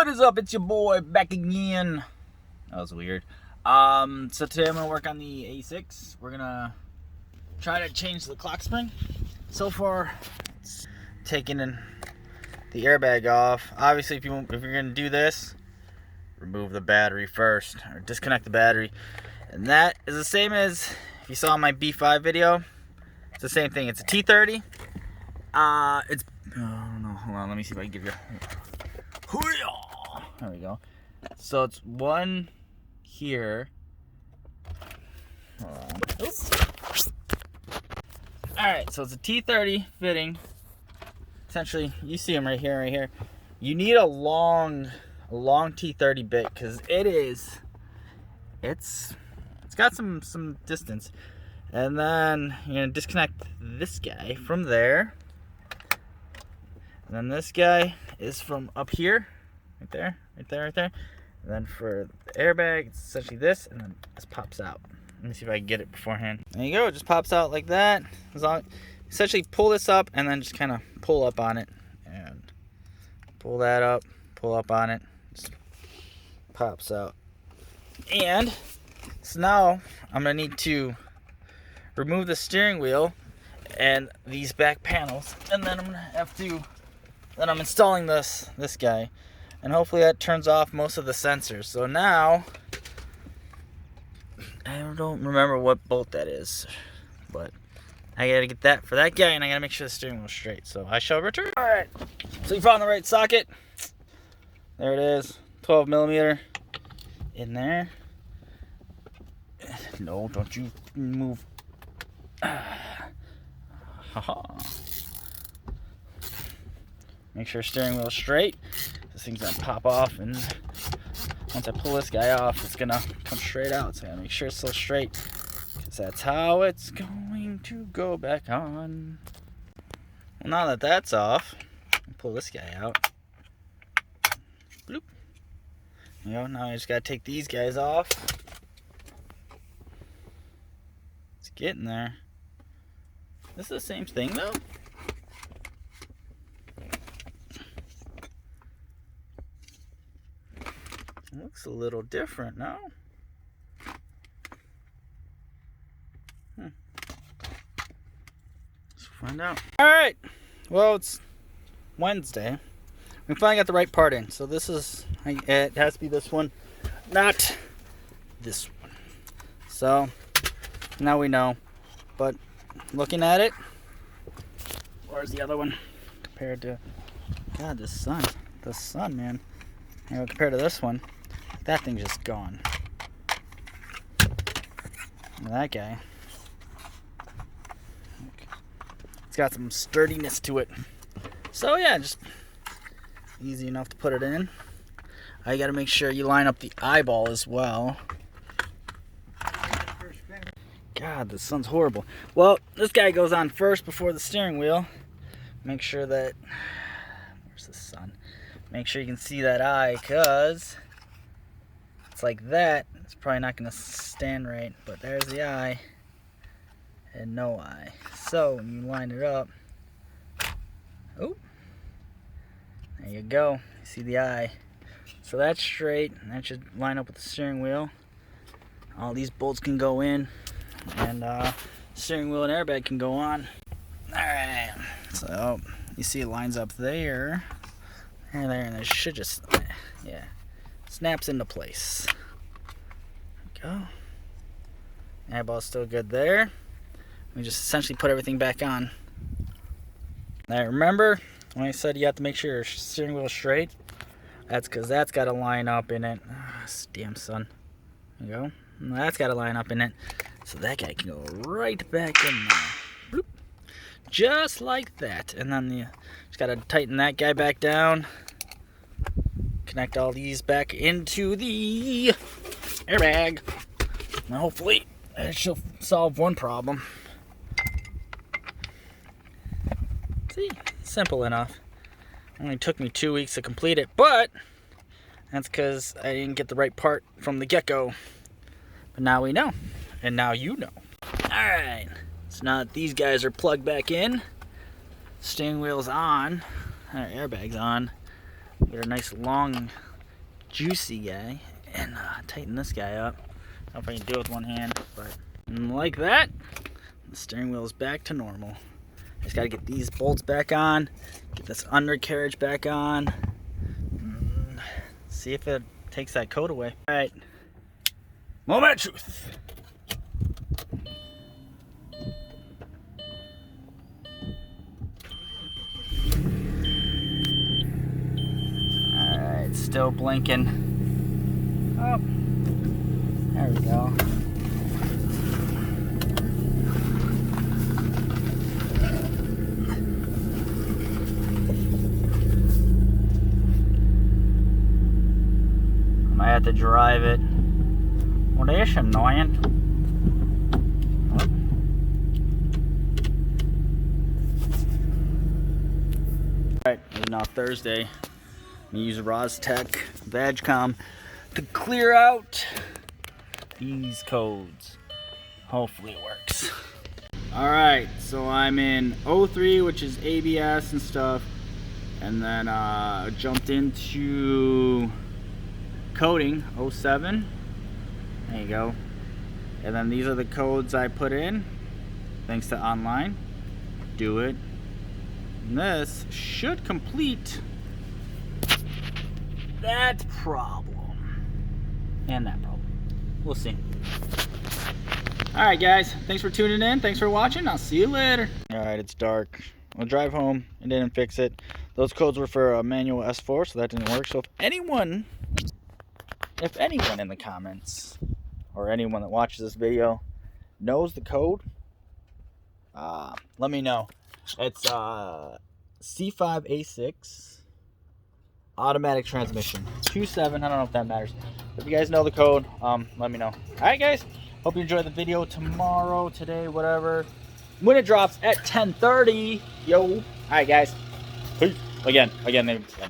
What is up? It's your boy back again. That was weird. So today I'm gonna work on the A6. We're gonna try to change the clock spring. So far, it's taking the airbag off. Obviously, if you're gonna do this, remove the battery first, or disconnect the battery. And that is the same as if you saw my B5 video. It's the same thing. It's a T30. It's no, hold on. Let me see if I can give you. There we go. So it's one here. Hold on. Oops. All right. So it's a T30 fitting. Essentially, you see them right here. You need a long T30 bit because it's got some distance. And then you're gonna disconnect this guy from there. And then this guy is from up here, right there. And then for the airbag, it's essentially this, and then this pops out. Let me see if I can get it beforehand. There you go, it just pops out like that. Essentially pull this up, and then just kind of pull up on it. And pull that up, pull up on it. Just pops out. And so now I'm gonna need to remove the steering wheel and these back panels, and then I'm gonna have to. Then I'm installing this guy, and hopefully that turns off most of the sensors. So now I don't remember what bolt that is, but I gotta get that for that guy, and I gotta make sure the steering wheel's straight. So I shall return. All right. So you found the right socket. There it is, 12 millimeter in there. No, don't you move. Haha. Make sure steering wheel's straight. This thing's gonna pop off, and once I pull this guy off, it's gonna come straight out. So I gotta make sure it's still straight, because that's how it's going to go back on. Well, now that that's off, I'll pull this guy out. Bloop. You know, now I just gotta take these guys off. It's getting there. This is the same thing though. It looks a little different now. Let's find out. Alright, well, it's Wednesday. We finally got the right part in. So this is, it has to be this one, not this one. So now we know. But looking at it, where's the other one compared to, God, the sun, man. You know, compared to this one, that thing's just gone. And that guy, it's got some sturdiness to it. So yeah, just easy enough to put it in. I gotta make sure you line up the eyeball as well. God, the sun's horrible. Well, this guy goes on first before the steering wheel. Make sure that, where's the sun? Make sure you can see that eye, because it's like that. It's probably not going to stand right, but there's the eye and no eye. So when you line it up, oh, there you go. You see the eye. So that's straight, and that should line up with the steering wheel. All these bolts can go in, and steering wheel and airbag can go on. Alright, so you see it lines up there. And there, and it should just, yeah, snaps into place. There we go. Eyeball's still good there. We just essentially put everything back on. Now remember when I said you have to make sure your steering wheel is straight? That's because that's got to line up in it. Oh, damn sun. There you go. And that's got to line up in it. So that guy can go right back in there. Bloop. Just like that. And then you just got to tighten that guy back down. Connect all these back into the airbag. Now hopefully it should solve one problem. See, simple enough. Only took me 2 weeks to complete it, but that's because I didn't get the right part from the get-go. But now we know, and now you know. Alright, so now that these guys are plugged back in, steering wheel's on, our airbag's on, get a nice long juicy guy and tighten this guy up. I don't know if I can do it with one hand, but like that, the steering wheel is back to normal. I just gotta get these bolts back on, get this undercarriage back on, see if it takes that coat away. All right, moment of truth. All right, still blinking. Oh, there we go. I have to drive it. Well, that's annoying. Alright, it's now Thursday. I'm gonna use Rostec VagCom to clear out these codes. Hopefully it works. Alright, so I'm in 03, which is ABS and stuff, and then jumped into coding 07. There you go. And then these are the codes I put in thanks to online. Do it. And this should complete that problem and that problem. We'll see. Alright guys, thanks for tuning in, thanks for watching, I'll see you later. Alright, it's dark. I'll drive home and didn't fix it. Those codes were for a manual S4, so that didn't work. So if anyone in the comments or anyone that watches this video knows the code, let me know. It's C5A6 automatic transmission 27. I don't know if that matters. If you guys know the code, let me know. Alright guys, hope you enjoy the video tomorrow, today, whatever, when it drops at 10:30. Yo. Alright guys, peace. Again, bye.